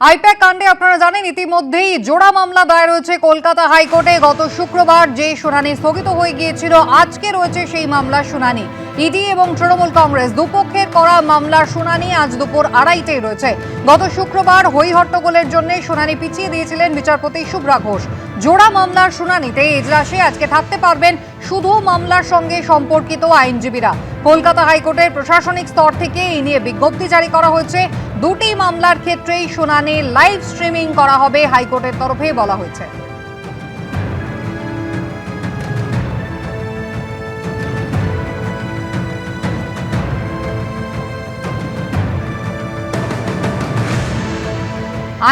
I-PAC কাণ্ডে আপনারা জানেন ইতিমধ্যেই জোড়া মামলা দায়ের হয়েছে কলকাতা হাইকোর্টে। গত শুক্রবার যে শুনানি স্থগিত হয়ে গিয়েছিল, আজকে রয়েছে সেই মামলার শুনানি। ইডি এবং তৃণমূল কংগ্রেস দুপক্ষের করা মামলার শুনানি আজ দুপুর 2:30টায় রয়েছে। গত শুক্রবার হই-হট্টগোলের জন্য শুনানি পিছিয়ে দিয়েছিলেন বিচারপতি শুভ্রা ঘোষ। জোড়া মামলার শুনানিতে এজলাসে আজকে থাকতে পারবেন শুধু মামলার সঙ্গে সম্পর্কিত আইনজীবীরা। কলকাতা হাইকোর্টের প্রশাসনিক স্তর থেকে এই নিয়ে বিজ্ঞপ্তি জারি করা হয়েছে। দুটি মামলার ক্ষেত্রেই শুনানি লাইভ স্ট্রিমিং করা হবে হাইকোর্টের তরফে বলা হয়েছে।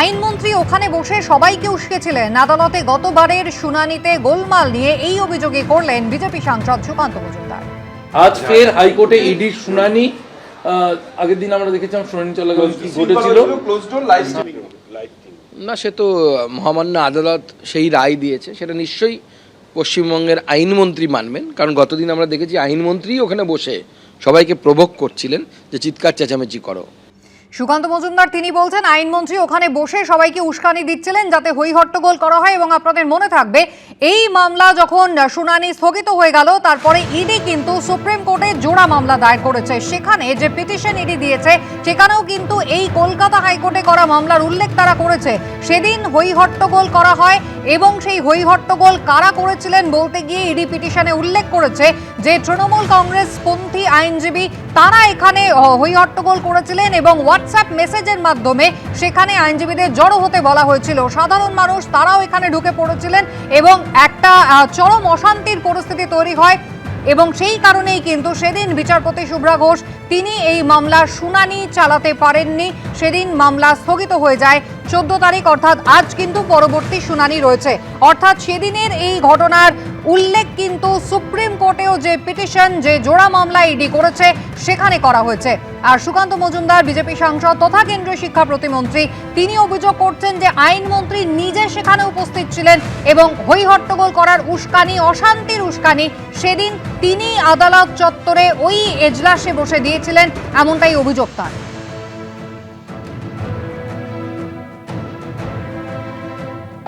আইনমন্ত্রী ওখানে বসে সবাইকে উস্কেছিলেন। আদালতে গতবারের শুনানিতে গোলমাল নিয়ে এই অভিযোগই করলেন বিজেপি সাংসদ সুকান্ত মজুমদার। আজ ফের হাইকোর্টে ইডির শুনানি। আগের দিন আমরা দেখেছিলাম শুনানি চলাকালীন কি ঘটেছিল। না, সে তো মহামান্য আদালত সেই রায় দিয়েছে, সেটা নিশ্চয়ই পশ্চিমবঙ্গের আইনমন্ত্রী মানবেন। কারণ গতদিন আমরা দেখেছি আইনমন্ত্রী ওখানে বসে সবাইকে প্রভোগ করছিলেন যে চিৎকার চেঁচামেচি করো। সুকান্ত মজুমদার তিনি বলছেন আইনমন্ত্রী ওখানে বসে সবাইকে উস্কানি দিচ্ছিলেন যাতে হই হট্টগোল করা হয়। এবং আপনাদের মনে থাকবে এই মামলা যখন শুনানি স্থগিত হয়ে গেল, তারপরে ইডি কিন্তু সুপ্রিম কোর্টে জোড়া মামলা দায়ের করেছে। সেখানে যে পিটিশন ইডি দিয়েছে সেখানেও কিন্তু এই কলকাতা হাইকোর্টে করা মামলার উল্লেখ তারা করেছে। সেদিন হই হট্টগোল করা হয় এবং সেই হই হট্টগোল কারা করেছিলেন বলতে গিয়ে ইডি পিটিশনে উল্লেখ করেছে যে তৃণমূল কংগ্রেস পন্থী আইনজীবী তারা এখানে হই হট্টগোল করেছিলেন এবং হোয়াটসঅ্যাপ মেসেজের মাধ্যমে সেখানে আইনজীবীদের জড়ো হতে বলা হয়েছিল। সাধারণ মানুষ তারাও এখানে ঢুকে পড়েছিলেন এবং একটা চরম অশান্তির পরিস্থিতি তৈরি হয়। এবং সেই কারণেই কিন্তু সেদিন বিচারপতি শুভ্রা ঘোষ তিনি এই মামলার শুনানি চালাতে পারেননি। সেদিন মামলা স্থগিত হয়ে যায় 14 তারিখ, অর্থাৎ আজ কিন্তু পরবর্তী শুনানি রয়েছে। অর্থাৎ সেদিনের এই ঘটনার উল্লেখ কিন্তু সুপ্রিম কোর্টেও যে পিটিশন, যে জোড়া মামলা ইডি করেছে সেখানে করা হয়েছে। আর সুকান্ত মজুমদার বিজেপি সাংসদ তথা কেন্দ্রীয় শিক্ষা প্রতিমন্ত্রী তিনি অভিযোগ করছেন যে আইনমন্ত্রী নিজে সেখানে উপস্থিত ছিলেন এবং হই হট্টগোল করার উস্কানি, অশান্তির উস্কানি সেদিন তিনি আদালত চত্বরে ওই এজলাসে বসে দিয়েছিলেন, এমনটাই অভিযোগ তার।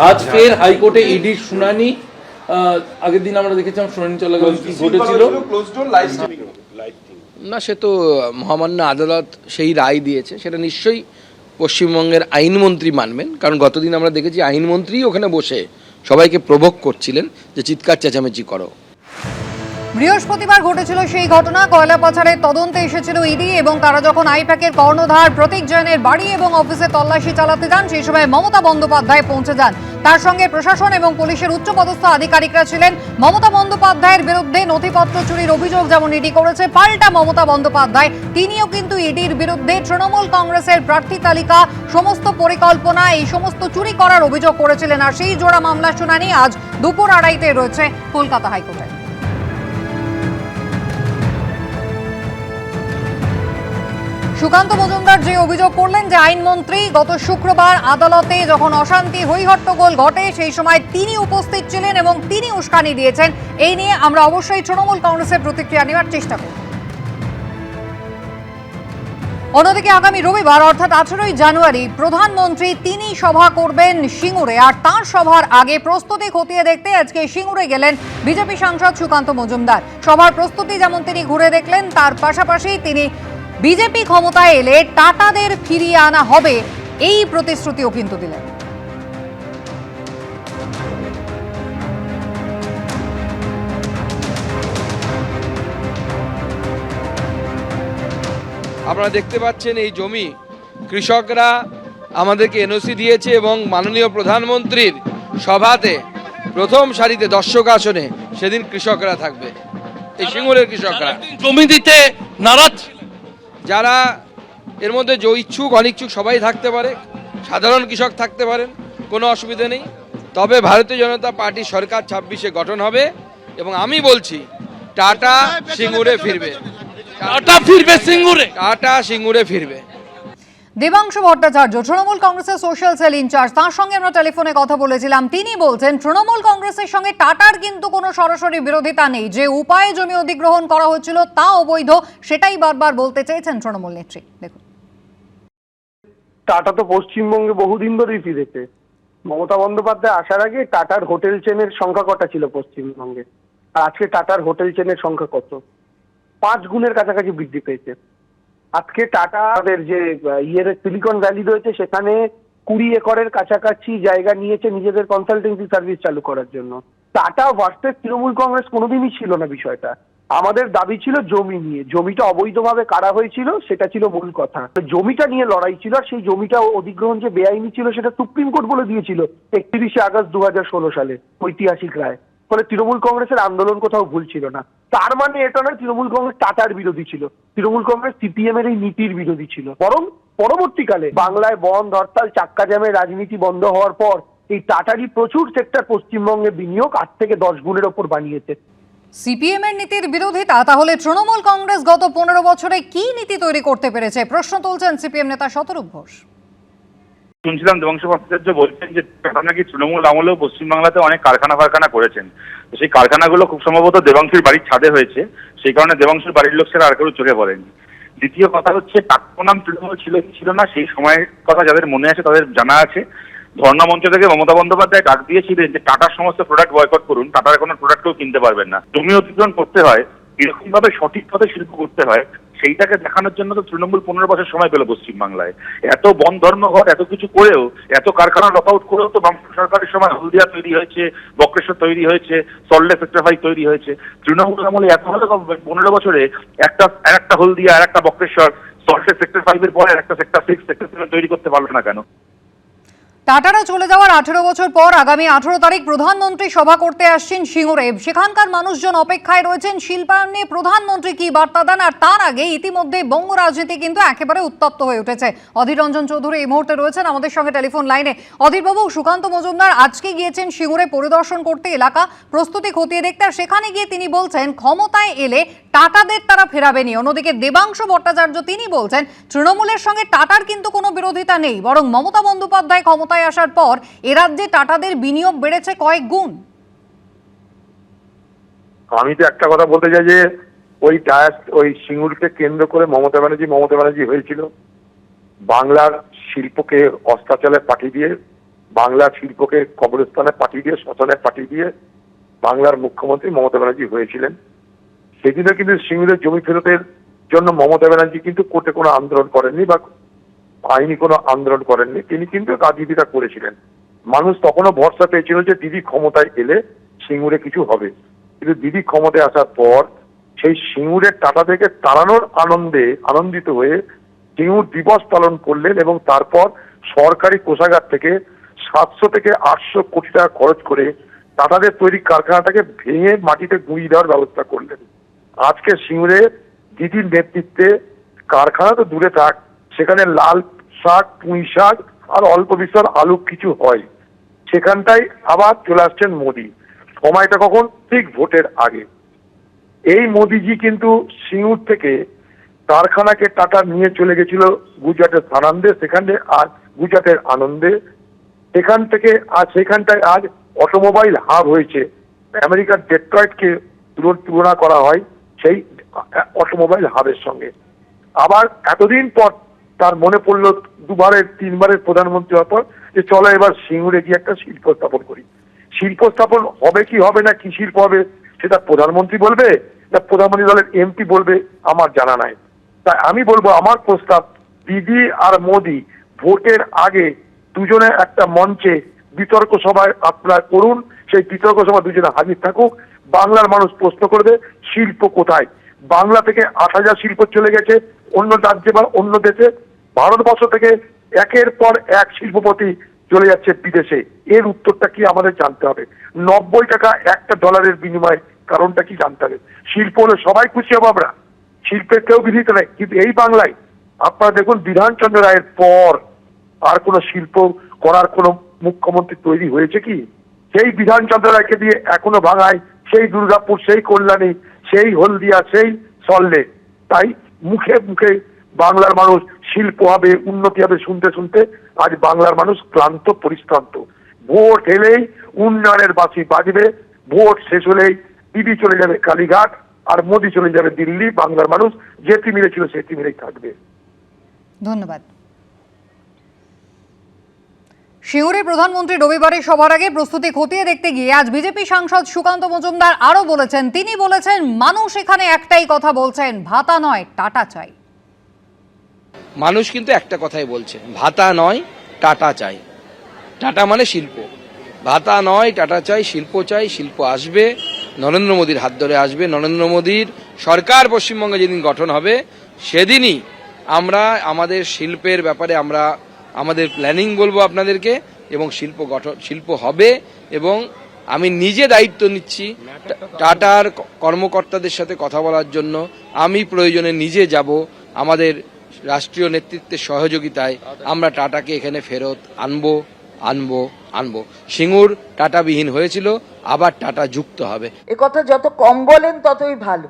আজ ফের হাইকোর্টে ইডির শুনানি। আগের দিন আমরা দেখেছিলাম শুনানি চলাকালীন কি ঘটেছিল। না, সে তো মহামান্য আদালত সেই রায় দিয়েছে, সেটা নিশ্চয়ই পশ্চিমবঙ্গের আইনমন্ত্রী মানবেন। কারণ গতদিন আমরা দেখেছি আইনমন্ত্রী ওখানে বসে সবাইকে প্রভোগ করছিলেন যে চিৎকার চেঁচামেচি করো। বৃহস্পতিবার ঘটেছিল সেই ঘটনা। কয়লা পাচারের তদন্তে এসেছিল ইডি এবং তারা যখন আইপ্যাকের কর্ণধার প্রতীক জৈনের বাড়ি এবং অফিসে তল্লাশি চালাতে যান, সেই সময় মমতা বন্দ্যোপাধ্যায় পৌঁছে যান। তার সঙ্গে প্রশাসন এবং পুলিশের উচ্চপদস্থ আধিকারিকরা ছিলেন। মমতা বন্দ্যোপাধ্যায়ের বিরুদ্ধে নথিপত্র চুরির অভিযোগ যেমন ইডি করেছে, পাল্টা মমতা বন্দ্যোপাধ্যায় তিনিও কিন্তু ইডির বিরুদ্ধে তৃণমূল কংগ্রেসের প্রার্থী তালিকা, সমস্ত পরিকল্পনা, এই সমস্ত চুরি করার অভিযোগ করেছিলেন। আর সেই জোড়া মামলা শুনানি আজ দুপুর 2:30টায় রয়েছে কলকাতা হাইকোর্টে। সুকান্ত মজুমদার যে অভিযোগ করলেন যে আইনমন্ত্রী গত শুক্রবার আদালতে যখন অশান্তি হই হট্টগোল ঘটে সেই সময় তিনি উপস্থিত ছিলেন এবং তিনি উস্কানি দিয়েছেন, এই নিয়ে আমরা অবশ্যই তৃণমূল কংগ্রেসের প্রতিক্রিয়া নেওয়ার চেষ্টা করব। অন্যদিকে আগামী রবিবার অর্থাৎ 18ই জানুয়ারি প্রধানমন্ত্রী তিনি সভা করবেন সিঙ্গুরে। আর তাঁর সভার আগে প্রস্তুতি খতিয়ে দেখতে আজকে সিঙ্গুরে গেলেন বিজেপি সাংসদ সুকান্ত মজুমদার। সভার প্রস্তুতি যেমন তিনি ঘুরে দেখলেন, তার পাশাপাশি তিনি বিজেপি ক্ষমতায় এলে টাটাদের ফিরিয়ে আনা হবে এই প্রতিশ্রুতিও কিন্তু দিলেন। আপনারা দেখতে পাচ্ছেন এই জমি কৃষকরা আমাদেরকে এনওসি দিয়েছে এবং মাননীয় প্রধানমন্ত্রীর সভাতে প্রথম সারিতে দর্শক আসনে সেদিন কৃষকরা থাকবে। এই সিঙ্গুরের কৃষকরা জমি দিতে নারাজ। যারা এর মধ্যে যে ইচ্ছুক অনিচ্ছুক সবাই থাকতে পারে, সাধারণ কৃষক থাকতে পারেন, কোনো অসুবিধা নেই। তবে ভারতীয় জনতা পার্টি সরকার 26-এ গঠন হবে এবং আমি বলছি টাটা সিঙ্গুরে ফিরবে। টাটা ফিরবে সিঙ্গুরে, টাটা সিঙ্গুরে ফিরবে। দেবাংশু ভট্টাচার্য তৃণমূল কংগ্রেসের সোশ্যাল সেল ইনচার্জ, তার সঙ্গে আমরা টেলিফোনে কথা বলেছিলাম। তিনি বলছেন তৃণমূল কংগ্রেসের সঙ্গে টাটার কিন্তু কোনো সরাসরি বিরোধিতা নেই। যে উপায়ে জমি অধিগ্রহণ করা হচ্ছিল তা অবৈধ, সেটাই বারবার বলতে চেয়েছেন তৃণমূল নেত্রী। দেখুন। টাটা তো পশ্চিমবঙ্গে বহুদিন ধরেই ফিরেছে। মমতা বন্দ্যোপাধ্যায় আসার আগে টাটার হোটেল চেনের সংখ্যা কটা ছিল পশ্চিমবঙ্গে, আর আজকে টাটার হোটেল চেনের সংখ্যা কত? 5 গুণের কাছাকাছি বৃদ্ধি পেয়েছে। আজকে টাটাদের যে সিলিকন ভ্যালি রয়েছে সেখানে 20 একরের কাছাকাছি জায়গা নিয়েছে নিজেদের কনসালটেন্সি সার্ভিস চালু করার জন্য। টাটা ভার্সেস তৃণমূল কংগ্রেস কোনোদিনই ছিল না বিষয়টা। আমাদের দাবি ছিল জমি নিয়ে, জমিটা অবৈধভাবে কারা হয়েছিল সেটা ছিল মূল কথা। জমিটা নিয়ে লড়াই ছিল, আর সেই জমিটা অধিগ্রহণ যে বেআইনি ছিল সেটা সুপ্রিম কোর্ট বলে দিয়েছিল 31শে আগস্ট 2016 সালে ঐতিহাসিক রায়। ফলে তৃণমূল কংগ্রেসের আন্দোলন কোথাও ভুল ছিল না। তার মানে এটা নয় তৃণমূল কংগ্রেস টাটার বিরোধী ছিল, তৃণমূল কংগ্রেস সিপিএম এর এই নীতির বিরোধী ছিল। বরং পরবর্তীকালে বাংলায় বন্ধ, হরতাল, চাক্কা জ্যামের রাজনীতি বন্ধ হওয়ার পর এই টাটারই প্রচুর সেক্টর পশ্চিমবঙ্গে বিনিয়োগ 8 থেকে 10 গুণের ওপর বানিয়েছে। সিপিএম এর নীতির বিরোধিতা, তাহলে তৃণমূল কংগ্রেস গত 15 বছরে কি নীতি তৈরি করতে পেরেছে? প্রশ্ন তুলছেন সিপিএম নেতা শতরূপ ঘোষ। শুনছিলাম দেবাংশু ভট্টাচার্য বলছেন যে টাটা নাকি তৃণমূল আমলেও পশ্চিমবাংলাতে অনেক কারখানা করেছেন। তো সেই কারখানাগুলো খুব সম্ভবত দেবাংশুর বাড়ির ছাদে হয়েছে, সেই কারণে দেবাংশুর বাড়ির লোক ছাড়া আর কেউ চোখে পড়েনি। দ্বিতীয় কথা হচ্ছে টাটা নাম তৃণমূল ছিল কি ছিল না সেই সময়ের কথা যাদের মনে আছে তাদের জানা আছে। ধর্ণা মঞ্চ থেকে মমতা বন্দ্যোপাধ্যায় ডাক দিয়েছিলেন যে টাটার সমস্ত প্রোডাক্ট বয়কট করুন, টাটার কোনো প্রোডাক্ট কেউ কিনতে পারবেন না। জমি অধিগ্রহণ করতে হয়, এরকম ভাবে সঠিক পথে শিল্প করতে হয়, সেইটাকে দেখানোর জন্য তো তৃণমূল 15 বছর সময় পেল পশ্চিমবাংলায়। এত বন ধর্মঘট এত কিছু করেও, এত কারখানা লক আউট করেও তো বাম সরকারের সময় হলদিয়া তৈরি হয়েছে, বক্রেশ্বর তৈরি হয়েছে, সল্টলেক সেক্টর 5 তৈরি হয়েছে। তৃণমূল আমলে এত ভালো 15 বছরে একটা হলদিয়া আর একটা বক্রেশ্বর, সল্টলেক সেক্টর 5 এর পরে একটা সেক্টর 6 সেক্টর 7 তৈরি করতে পারলো না কেন? টাটারা চলে যাওয়ার 18 বছর পর আগামী 18 তারিখ প্রধানমন্ত্রী সভা করতে আসছেন সিঙ্গুরে। সেখানকার মানুষজন অপেক্ষায় রয়েছেন শিল্পায়নে প্রধানমন্ত্রী কি বার্তা দেন। আর তার আগে ইতিমধ্যে বঙ্গ রাজনীতি কিন্তু একেবারে উত্তপ্ত হয়ে উঠেছে। অধীর রঞ্জন চৌধুরী এই মুহূর্তে রয়েছেন আমাদের সঙ্গে টেলিফোন লাইনে। অধীরবাবু, সুকান্ত মজুমদার আজকে গিয়েছেন সিঙ্গুরে পরিদর্শন করতে, এলাকা প্রস্তুতি খতিয়ে দেখতে। আর সেখানে গিয়ে তিনি বলছেন ক্ষমতায় এলে টাটাদের তারা ফেরাবেনি। অন্যদিকে দেবাংশু ভট্টাচার্য তিনি বলছেন তৃণমূলের সঙ্গে টাটার কিন্তু কোনো বিরোধিতা নেই, বরং মমতা বন্দ্যোপাধ্যায় ক্ষমতায় আসার পর এ রাজ্যে টাটাদের বিনিয়োগ বেড়েছে কয়েক গুণ। আমি তো একটা কথা বলতে চাই যে ওই সিঙ্গুরকে কেন্দ্র করে মমতা ব্যানার্জি হয়েছিল বাংলার শিল্পকে অস্তাচলে পাঠিয়ে দিয়ে, বাংলার শিল্পকে কবরস্থানে পাঠিয়ে দিয়ে, শ্মশানে পাঠিয়ে দিয়ে বাংলার মুখ্যমন্ত্রী মমতা ব্যানার্জি হয়েছিলেন। সেদিনও কিন্তু সিঙ্গুরের জমি ফেরতের জন্য মমতা ব্যানার্জি কিন্তু কোর্টে কোনো আন্দোলন করেননি বা আইনি কোনো আন্দোলন করেননি, তিনি কিন্তু রাজনীতিটা করেছিলেন। মানুষ তখনও ভরসা পেয়েছিল যে দিদি ক্ষমতায় এলে সিঙ্গুরে কিছু হবে। কিন্তু দিদি ক্ষমতায় আসার পর সেই সিঙ্গুরের টাটা থেকে তাড়ানোর আনন্দিত হয়ে সিঙ্গুর দিবস পালন করলেন এবং তারপর সরকারি কোষাগার থেকে 700 থেকে 800 কোটি টাকা খরচ করে টাটাদের তৈরি কারখানাটাকে ভেঙে মাটিতে গুঁড়িয়ে দেওয়ার ব্যবস্থা করলেন। আজকে সিঙ্গুরে দিদির নেতৃত্বে কারখানা তো দূরে থাক, সেখানে লাল শাক, পুঁই শাক আর অল্প বিস্তর আলু কিছু হয়। সেখানটাই আবার চলে আসছেন মোদি। সময়টা কখন? ঠিক ভোটের আগে। এই মোদিজি কিন্তু সিঙ্গুর থেকে কারখানাকে টাটা নিয়ে চলে গেছিল গুজরাটের সানান্দে, সেখানে আজ গুজরাটের আনন্দে। সেখানটায় আজ অটোমোবাইল হাব হয়েছে। আমেরিকার ডেট্রয়েটকে তুলনা করা হয় সেই অটোমোবাইল হাবের সঙ্গে। আবার এতদিন পর তার মনে পড়লো 2-3বারের প্রধানমন্ত্রী হওয়ার পর যে চলো এবার সিঙ্গুরে গিয়ে একটা শিল্প স্থাপন করি। শিল্প স্থাপন হবে কি হবে না, কি শিল্প হবে সেটা প্রধানমন্ত্রী বলবে না প্রধানমন্ত্রী দলের এমপি বলবে, আমার জানা নাই। তাই আমি বলবো, আমার প্রস্তাব দিদি আর মোদি ভোটের আগে দুজনে একটা মঞ্চে বিতর্ক সভায় আপনারা করুন। সেই বিতর্ক সভা দুজনে হাজির থাকুক। বাংলার মানুষ প্রশ্ন করবে শিল্প কোথায়। বাংলা থেকে 8,000 শিল্প চলে গেছে অন্য রাজ্যে বা অন্য দেশে। ভারতবর্ষ থেকে একের পর এক শিল্পপতি চলে যাচ্ছে বিদেশে। এর উত্তরটা কি আমাদের জানতে হবে। 90 টাকা একটা ডলারের বিনিময়ে কারণটা কি জানতে হবে। শিল্প হলে সবাই খুশি হবো আমরা, শিল্পের কেউ বিধিত নেই। কিন্তু এই বাংলায় আপনারা দেখুন বিধানচন্দ্র রায়ের পর আর কোন শিল্প করার কোন মুখ্যমন্ত্রী তৈরি হয়েছে কি? সেই বিধানচন্দ্র রায়কে দিয়ে এখনো ভাঙায় সেই দুর্গাপুর, সেই কল্যাণী, সেই হলদিয়া, সেই সল্টলেক। তাই মুখে মুখে বাংলার মানুষ শিল্প হবে, উন্নতি হবে শুনতে শুনতে আজ বাংলার মানুষ ক্লান্ত পরিশ্রান্ত। ভোট এলেই উন্নয়নের বাঁশি বাজবে, ভোট শেষ হলেই দিদি চলে যাবে কালীঘাট আর মোদি চলে যাবে দিল্লি। বাংলার মানুষ যে তিমিরে ছিল সে তিমিরেই থাকবে। ধন্যবাদ। সিঙ্গুরে প্রধানমন্ত্রী রবিবারের সভার আগে প্রস্তুতি খতিয়ে দেখতে গিয়ে আজ বিজেপি সাংসদ সুকান্ত মজুমদার আরো বলেছেন, তিনি বলেছেন মানুষ এখানে একটাই কথা বলছেন, ভাতা নয় টাটা চাই। মানুষ কিন্তু একটা কথাই বলছে, ভাতা নয় টাটা চাই। টাটা মানে শিল্প, ভাতা নয় টাটা চাই, শিল্প চাই। শিল্প আসবে, নরেন্দ্র মোদীর হাত ধরে আসবে। নরেন্দ্র মোদীর সরকার পশ্চিমবঙ্গে যেদিন গঠন হবে সেদিনই আমরা আমাদের শিল্পের ব্যাপারে আমরা আমাদের প্ল্যানিং বলবো আপনাদেরকে, এবং শিল্প হবে। এবং আমি নিজে দায়িত্ব নিচ্ছি টাটার কর্মকর্তাদের সাথে কথা বলার জন্য। আমি প্রয়োজনে নিজে যাব, আমাদের রাষ্ট্রীয় নেতৃত্বের সহযোগিতায় আমরা টাটাকে এখানে ফেরত আনবো। সিঙ্গুর টাটাবিহীন হয়েছিল, আবার টাটা যুক্ত হবে। কথা যত কম বলেন ততই ভালো।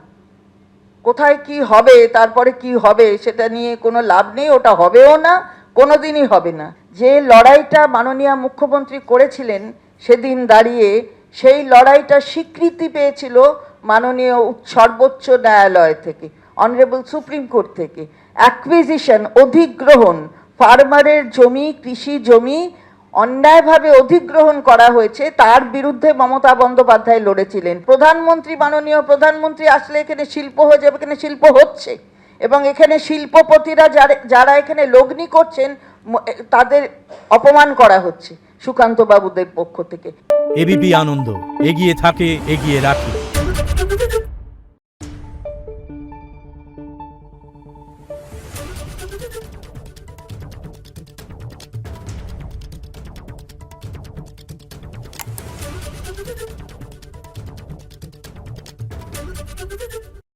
কোথায় কি হবে, তারপরে কি হবে সেটা নিয়ে কোনো লাভ নেই, ওটা হবেও না, কোনোদিনই হবে না। যে লড়াইটা মাননীয় মুখ্যমন্ত্রী করেছিলেন সেদিন দাঁড়িয়ে, সেই লড়াইটা স্বীকৃতি পেয়েছিল মাননীয় সর্বোচ্চ ন্যায়ালয় থেকে, অনারেবল সুপ্রিম কোর্ট থেকে। অ্যাকুইজিশন, অধিগ্রহণ, ফার্মারের জমি, কৃষি জমি অন্যায়ভাবে অধিগ্রহণ করা হয়েছে, তার বিরুদ্ধে মমতা বন্দ্যোপাধ্যায় লড়েছিলেন। মাননীয় প্রধানমন্ত্রী আসলে এখানে শিল্প হয়ে যাবে, এখানে শিল্প হচ্ছে, এবং এখানে শিল্পপতিরা যারা এখানে লগ্নি করছেন তাদের অপমান করা হচ্ছে সুকান্ত বাবুদের পক্ষ থেকে। এবিপি আনন্দ, এগিয়ে থাকে, এগিয়ে রাখে।